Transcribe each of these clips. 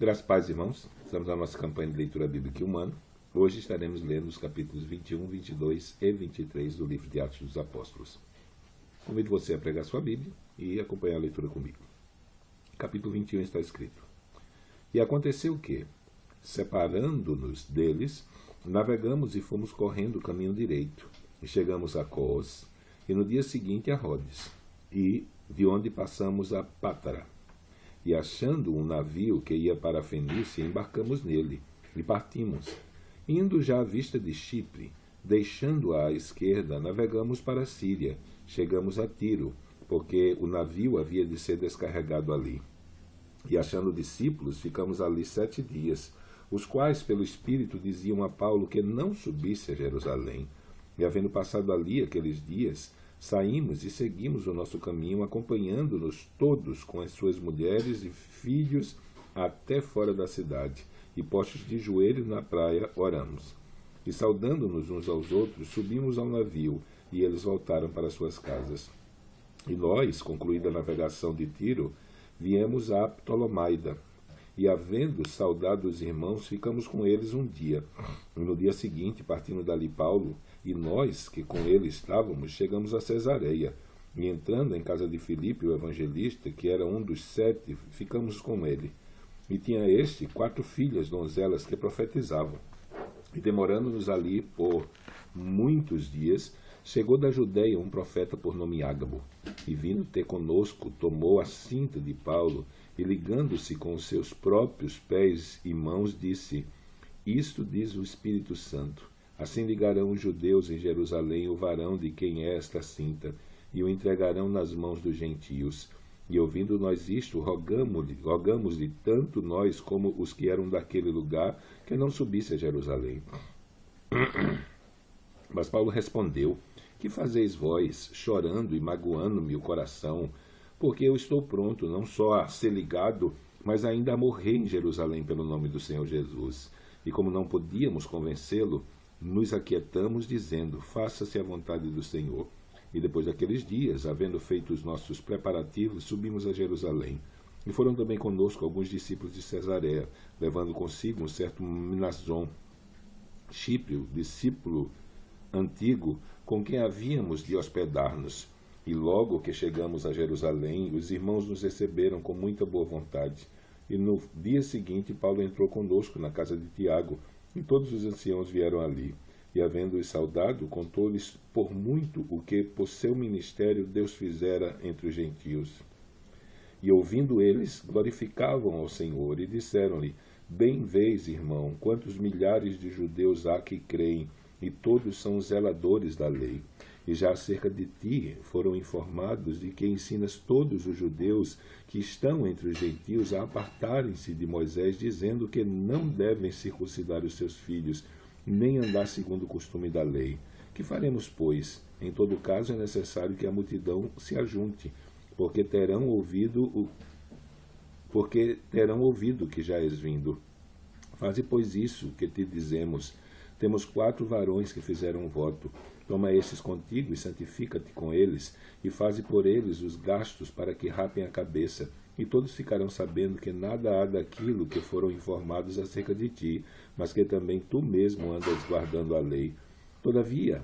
Graças a paz, irmãos. Estamos na nossa campanha de leitura bíblica e humana. Hoje estaremos lendo os capítulos 21, 22 e 23 do livro de Atos dos Apóstolos. Convido você a pregar sua Bíblia e acompanhar a leitura comigo. Capítulo 21 está escrito: E aconteceu que, separando-nos deles, navegamos e fomos correndo o caminho direito, e chegamos a Cós, e no dia seguinte a Rhodes, e de onde passamos a Pátara. E achando um navio que ia para a Fenícia, embarcamos nele, e partimos. Indo já à vista de Chipre, deixando-a à esquerda, navegamos para a Síria, chegamos a Tiro, porque o navio havia de ser descarregado ali. E achando discípulos, ficamos ali 7 dias, os quais pelo Espírito diziam a Paulo que não subisse a Jerusalém. E havendo passado ali aqueles dias, saímos e seguimos o nosso caminho, acompanhando-nos todos com as suas mulheres e filhos até fora da cidade, e postos de joelhos na praia, oramos. E saudando-nos uns aos outros, subimos ao navio, e eles voltaram para suas casas. E nós, concluída a navegação de Tiro, viemos a Ptolomaida, e havendo saudado os irmãos, ficamos com eles um dia. E no dia seguinte, partindo dali Paulo, e nós, que com ele estávamos, chegamos a Cesareia, e entrando em casa de Filipe, o evangelista, que era um dos 7, ficamos com ele. E tinha este 4 filhas donzelas que profetizavam. E demorando-nos ali por muitos dias, chegou da Judeia um profeta por nome Ágabo, e vindo ter conosco, tomou a cinta de Paulo, e ligando-se com os seus próprios pés e mãos, disse: Isto diz o Espírito Santo: assim ligarão os judeus em Jerusalém o varão de quem é esta cinta, e o entregarão nas mãos dos gentios. E ouvindo nós isto, rogamos-lhe tanto nós como os que eram daquele lugar, que não subisse a Jerusalém. Mas Paulo respondeu: Que fazeis vós, chorando e magoando-me o coração? Porque eu estou pronto não só a ser ligado, mas ainda a morrer em Jerusalém pelo nome do Senhor Jesus. E como não podíamos convencê-lo, nos aquietamos, dizendo: Faça-se a vontade do Senhor. E depois daqueles dias, havendo feito os nossos preparativos, subimos a Jerusalém. E foram também conosco alguns discípulos de Cesareia, levando consigo um certo Mnason, Chipre, discípulo antigo, com quem havíamos de hospedar-nos. E logo que chegamos a Jerusalém, os irmãos nos receberam com muita boa vontade. E no dia seguinte, Paulo entrou conosco na casa de Tiago, e todos os anciãos vieram ali. E havendo-os saudado, contou-lhes por muito o que, por seu ministério, Deus fizera entre os gentios. E ouvindo eles, glorificavam ao Senhor, e disseram-lhe: Bem vês, irmão, quantos milhares de judeus há que creem, e todos são zeladores da lei. E já acerca de ti foram informados de que ensinas todos os judeus que estão entre os gentios a apartarem-se de Moisés, dizendo que não devem circuncidar os seus filhos, nem andar segundo o costume da lei. Que faremos, pois? Em todo caso é necessário que a multidão se ajunte, porque terão ouvido que já és vindo. Faze, pois, isso que te dizemos. Temos 4 varões que fizeram um voto. Toma estes contigo e santifica-te com eles, e faze por eles os gastos para que rapem a cabeça, e todos ficarão sabendo que nada há daquilo que foram informados acerca de ti, mas que também tu mesmo andas guardando a lei. Todavia,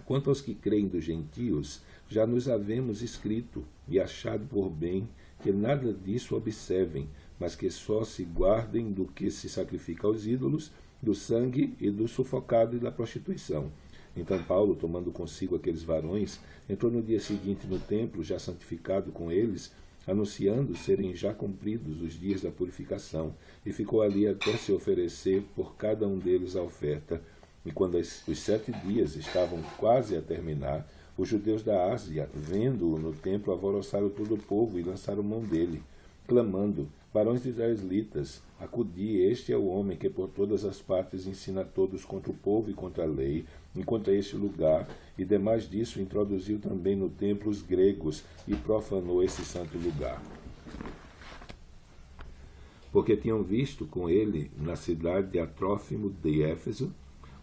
quanto aos que creem dos gentios, já nos havemos escrito, e achado por bem que nada disso observem, mas que só se guardem do que se sacrifica aos ídolos, do sangue e do sufocado e da prostituição. Então Paulo, tomando consigo aqueles varões, entrou no dia seguinte no templo, já santificado com eles, anunciando serem já cumpridos os dias da purificação, e ficou ali até se oferecer por cada um deles a oferta. E quando os 7 dias estavam quase a terminar, os judeus da Ásia, vendo-o no templo, alvoroçaram todo o povo e lançaram mão dele, clamando: Varões israelitas, acudi, este é o homem que por todas as partes ensina a todos contra o povo e contra a lei, e contra este lugar, e demais disso introduziu também no templo os gregos, e profanou esse santo lugar. Porque tinham visto com ele, na cidade de Atrófimo de Éfeso,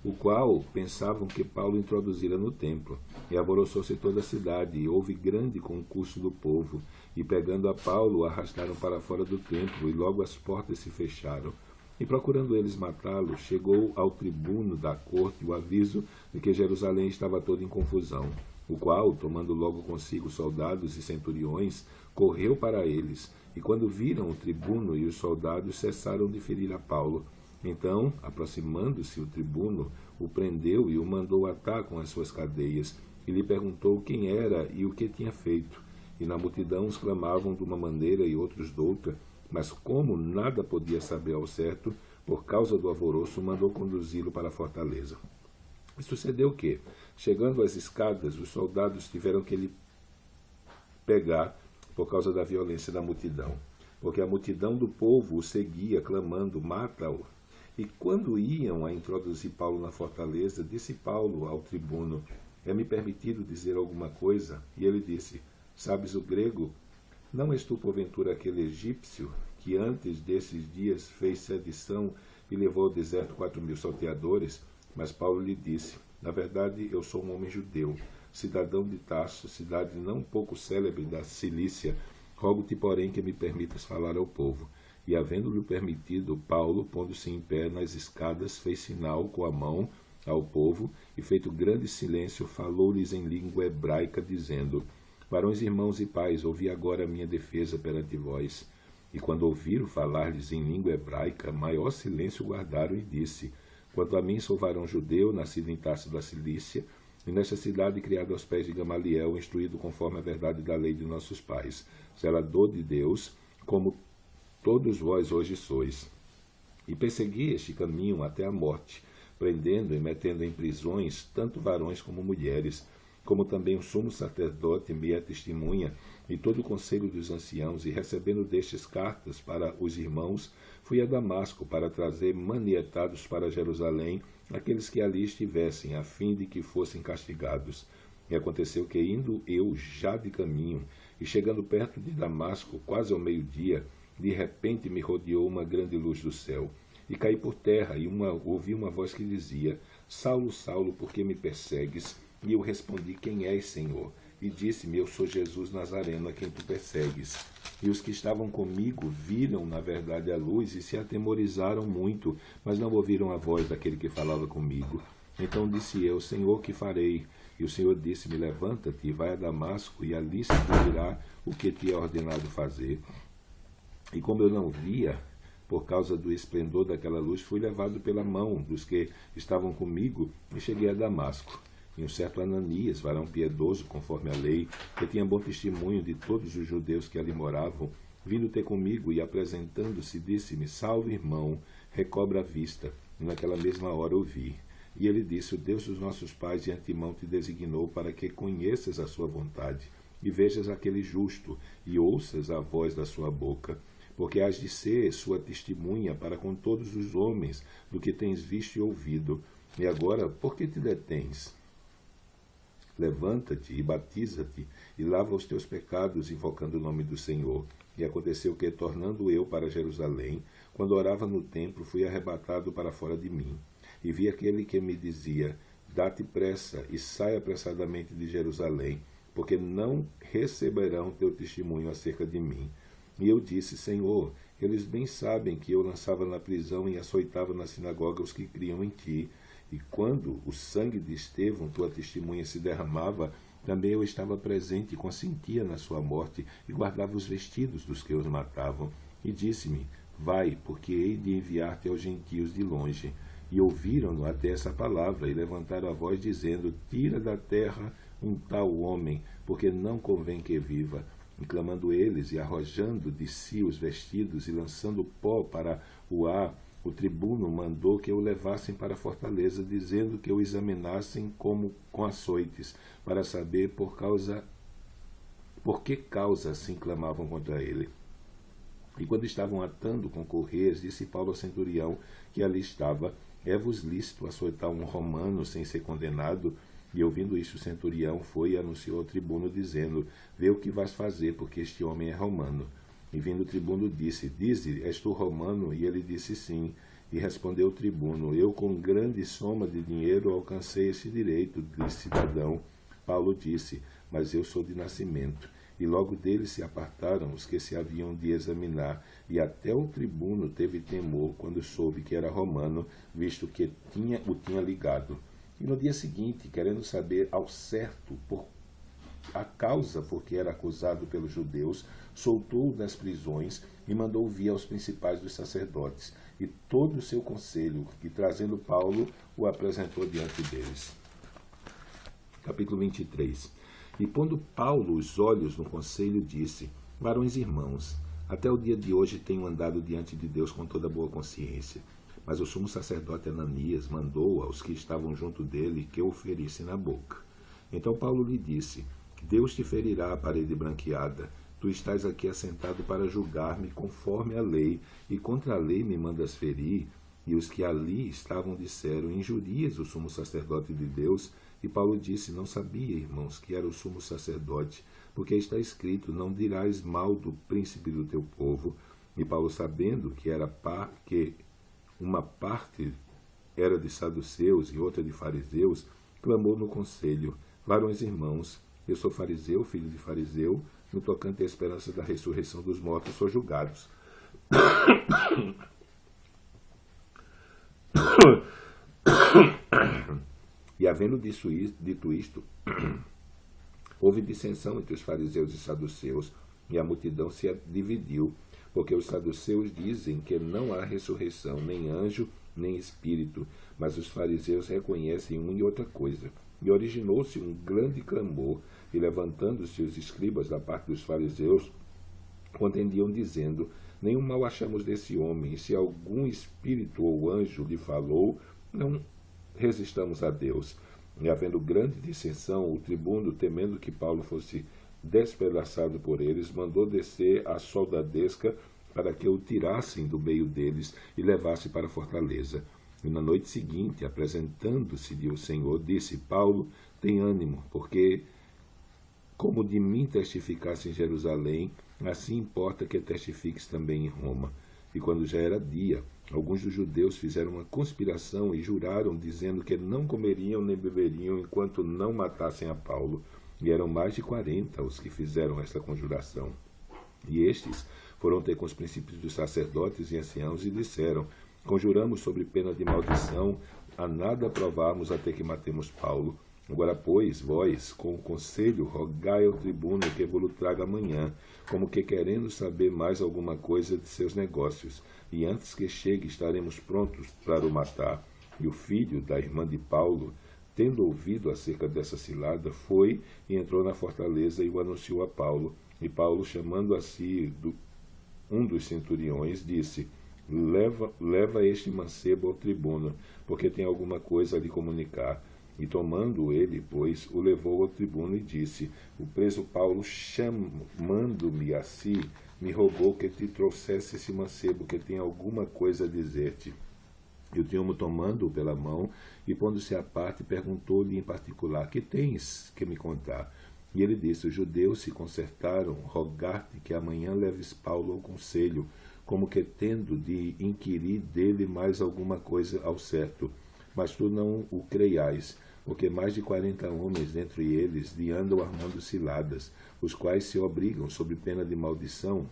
o qual pensavam que Paulo introduzira no templo. E alvoroçou-se toda a cidade, e houve grande concurso do povo, e pegando a Paulo, o arrastaram para fora do templo, e logo as portas se fecharam. E procurando eles matá-lo, chegou ao tribuno da corte o aviso de que Jerusalém estava toda em confusão, o qual, tomando logo consigo soldados e centuriões, correu para eles, e quando viram o tribuno e os soldados, cessaram de ferir a Paulo. Então, aproximando-se o tribuno, o prendeu e o mandou atar com as suas cadeias, e lhe perguntou quem era e o que tinha feito. E na multidão os clamavam de uma maneira e outros de outra, mas como nada podia saber ao certo, por causa do alvoroço, mandou conduzi-lo para a fortaleza. E sucedeu que, chegando às escadas, os soldados tiveram que lhe pegar por causa da violência da multidão, porque a multidão do povo o seguia, clamando, mata-o. E quando iam a introduzir Paulo na fortaleza, disse Paulo ao tribuno, é-me permitido dizer alguma coisa? E ele disse, sabes o grego? Não és tu, porventura, aquele egípcio que antes desses dias fez sedição e levou ao deserto 4.000 salteadores? Mas Paulo lhe disse, na verdade, eu sou um homem judeu, cidadão de Tarso, cidade não pouco célebre da Cilícia. Rogo-te, porém, que me permitas falar ao povo. E, havendo-lhe permitido, Paulo, pondo-se em pé nas escadas, fez sinal com a mão ao povo, e, feito grande silêncio, falou-lhes em língua hebraica, dizendo, varões, irmãos e pais, ouvi agora a minha defesa perante vós. E quando ouviram falar-lhes em língua hebraica, maior silêncio guardaram, e disse, quanto a mim sou varão judeu, nascido em Tarso da Cilícia, e nesta cidade criado aos pés de Gamaliel, instruído conforme a verdade da lei de nossos pais, zelador de Deus, como todos vós hoje sois. E persegui este caminho até a morte, prendendo e metendo em prisões tanto varões como mulheres, como também o sumo sacerdote me é testemunha, e todo o conselho dos anciãos, e recebendo destes cartas para os irmãos, fui a Damasco para trazer manietados para Jerusalém aqueles que ali estivessem, a fim de que fossem castigados. E aconteceu que, indo eu já de caminho, e chegando perto de Damasco, quase ao meio-dia, de repente me rodeou uma grande luz do céu, e caí por terra, e ouvi uma voz que dizia, Saulo, Saulo, por que me persegues? E eu respondi, quem és, Senhor? E disse-me, eu sou Jesus Nazareno, a quem tu persegues. E os que estavam comigo viram, na verdade, a luz e se atemorizaram muito, mas não ouviram a voz daquele que falava comigo. Então disse eu, Senhor, que farei? E o Senhor disse-me, levanta-te e vai a Damasco, e ali se cumprirá o que te é ordenado fazer. E como eu não via, por causa do esplendor daquela luz, fui levado pela mão dos que estavam comigo e cheguei a Damasco. E um certo Ananias, varão piedoso conforme a lei, que tinha bom testemunho de todos os judeus que ali moravam, vindo ter comigo e apresentando-se, disse-me, salve, irmão, recobra a vista. E naquela mesma hora eu vi. E ele disse, o Deus dos nossos pais de antemão te designou para que conheças a sua vontade, e vejas aquele justo, e ouças a voz da sua boca, porque hás de ser sua testemunha para com todos os homens do que tens visto e ouvido. E agora, por que te detens? Levanta-te e batiza-te, e lava os teus pecados, invocando o nome do Senhor. E aconteceu que, tornando eu para Jerusalém, quando orava no templo, fui arrebatado para fora de mim. E vi aquele que me dizia, dá-te pressa e sai apressadamente de Jerusalém, porque não receberão teu testemunho acerca de mim. E eu disse, Senhor, eles bem sabem que eu lançava na prisão e açoitava na sinagoga os que criam em ti. E quando o sangue de Estevão, tua testemunha, se derramava, também eu estava presente e consentia na sua morte, e guardava os vestidos dos que os matavam. E disse-me, vai, porque hei de enviar-te aos gentios de longe. E ouviram-no até essa palavra, e levantaram a voz, dizendo, tira da terra um tal homem, porque não convém que viva. E clamando eles, e arrojando de si os vestidos, e lançando pó para o ar, o tribuno mandou que o levassem para a fortaleza, dizendo que o examinassem como com açoites, para saber por que causa assim clamavam contra ele. E quando estavam atando com correias, disse Paulo ao centurião que ali estava, é-vos lícito açoitar um romano sem ser condenado? E ouvindo isso, o centurião foi e anunciou ao tribuno, dizendo, vê o que vais fazer, porque este homem é romano. E vindo o tribuno disse, dize, és tu romano? E ele disse sim. E respondeu o tribuno: eu com grande soma de dinheiro alcancei esse direito de cidadão. Paulo disse: mas eu sou de nascimento. E logo dele se apartaram os que se haviam de examinar, e até o tribuno teve temor quando soube que era romano, visto que o tinha ligado. E no dia seguinte, querendo saber ao certo a causa por que era acusado pelos judeus, soltou-o das prisões e mandou vir aos principais dos sacerdotes e todo o seu conselho, e trazendo Paulo, o apresentou diante deles. Capítulo 23. E pondo Paulo os olhos no conselho, disse: varões irmãos, até o dia de hoje tenho andado diante de Deus com toda boa consciência. Mas o sumo sacerdote Ananias mandou aos que estavam junto dele que o ferissem na boca. Então Paulo lhe disse: Deus te ferirá a parede branqueada. Tu estás aqui assentado para julgar-me conforme a lei, e contra a lei me mandas ferir. E os que ali estavam disseram: injurias o sumo sacerdote de Deus. E Paulo disse: não sabia, irmãos, que era o sumo sacerdote, porque está escrito: não dirás mal do príncipe do teu povo. E Paulo, sabendo que uma parte era de saduceus e outra de fariseus, clamou no conselho: varões irmãos, eu sou fariseu, filho de fariseu, no tocante à esperança da ressurreição dos mortos, sou julgados. E havendo dito isto, houve dissensão entre os fariseus e saduceus, e a multidão se dividiu, porque os saduceus dizem que não há ressurreição, nem anjo, nem espírito, mas os fariseus reconhecem uma e outra coisa. E originou-se um grande clamor, e levantando-se os escribas da parte dos fariseus, contendiam dizendo: nenhum mal achamos desse homem, e se algum espírito ou anjo lhe falou, não resistamos a Deus. E havendo grande dissensão, o tribuno, temendo que Paulo fosse despedaçado por eles, mandou descer a soldadesca para que o tirassem do meio deles e levasse para a fortaleza. E na noite seguinte, apresentando-se-lhe o Senhor, disse: Paulo, tem ânimo, porque como de mim testificasse em Jerusalém, assim importa que testifiques também em Roma. E quando já era dia, alguns dos judeus fizeram uma conspiração e juraram, dizendo que não comeriam nem beberiam enquanto não matassem a Paulo. E eram mais de 40 os que fizeram esta conjuração. E estes foram ter com os princípios dos sacerdotes e anciãos e disseram: conjuramos sobre pena de maldição, a nada provarmos até que matemos Paulo. Agora, pois, vós, com o conselho, rogai ao tribuno que vos traga amanhã, como que querendo saber mais alguma coisa de seus negócios, e antes que chegue estaremos prontos para o matar. E o filho da irmã de Paulo, tendo ouvido acerca dessa cilada, foi e entrou na fortaleza e o anunciou a Paulo. E Paulo, chamando a si um dos centuriões, disse: leva este mancebo ao tribuno, porque tem alguma coisa a lhe comunicar. E tomando ele, pois, o levou ao tribuno e disse: o preso Paulo, chamando-me a si, me rogou que te trouxesse esse mancebo, que tem alguma coisa a dizer-te. E o tribuno, tomando-o pela mão e pondo-se à parte, perguntou-lhe em particular: que tens que me contar? E ele disse: os judeus se concertaram rogar-te que amanhã leves Paulo ao conselho, como que tendo de inquirir dele mais alguma coisa ao certo. Mas tu não o creiais, porque mais de 40 homens dentre eles lhe andam armando ciladas, os quais se obrigam, sob pena de maldição,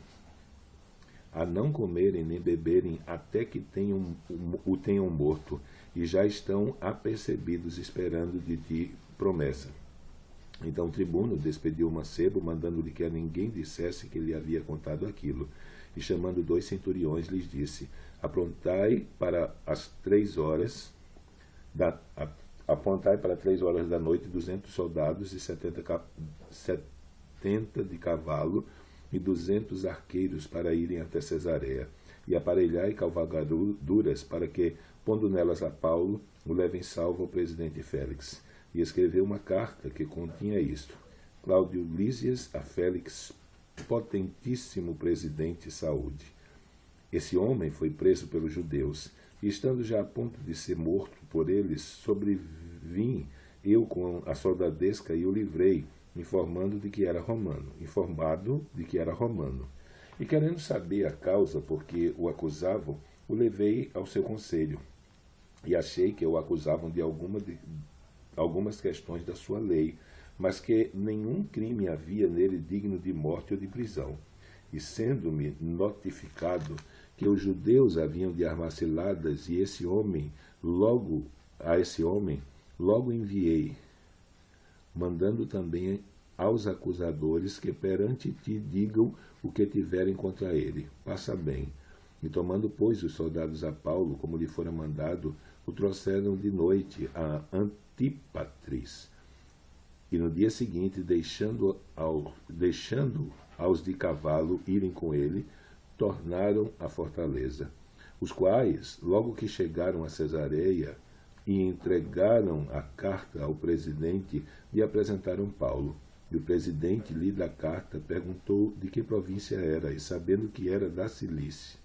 a não comerem nem beberem até que o tenham morto, e já estão apercebidos esperando de ti promessa. Então o tribuno despediu o mancebo, mandando-lhe que a ninguém dissesse que lhe havia contado aquilo. E chamando 2 centuriões, lhes disse: apontai para 3 horas da noite 200 soldados e 70 de cavalo e 200 arqueiros para irem até Cesareia, e aparelhai cavalgaduras para que, pondo nelas a Paulo, o levem salvo ao presidente Félix. E escreveu uma carta que continha isto: Cláudio Lísias a Félix, potentíssimo presidente, saúde. Esse homem foi preso pelos judeus, e estando já a ponto de ser morto por eles, sobrevim eu com a soldadesca e o livrei, informado de que era romano. E querendo saber a causa por que o acusavam, o levei ao seu conselho, e achei que o acusavam de algumas questões da sua lei, mas que nenhum crime havia nele digno de morte ou de prisão. E sendo-me notificado que os judeus haviam de armar ciladas, e esse homem logo enviei, mandando também aos acusadores que perante ti digam o que tiverem contra ele. Passa bem. E tomando, pois, os soldados a Paulo, como lhe fora mandado, o trouxeram de noite a Antípatris. E no dia seguinte, deixando aos de cavalo irem com ele, tornaram à fortaleza. Os quais, logo que chegaram a Cesareia e entregaram a carta ao presidente, lhe apresentaram Paulo. E o presidente, lida a carta, perguntou de que província era, e sabendo que era da Cilícia,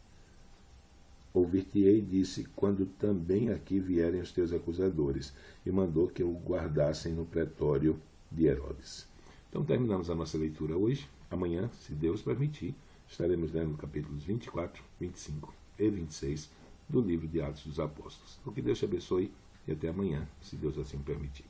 ouvir-te-ei, disse, quando também aqui vierem os teus acusadores, e mandou que o guardassem no pretório de Herodes. Então terminamos a nossa leitura hoje. Amanhã, se Deus permitir, estaremos lendo capítulos 24, 25 e 26 do livro de Atos dos Apóstolos. Então que Deus te abençoe e até amanhã, se Deus assim permitir.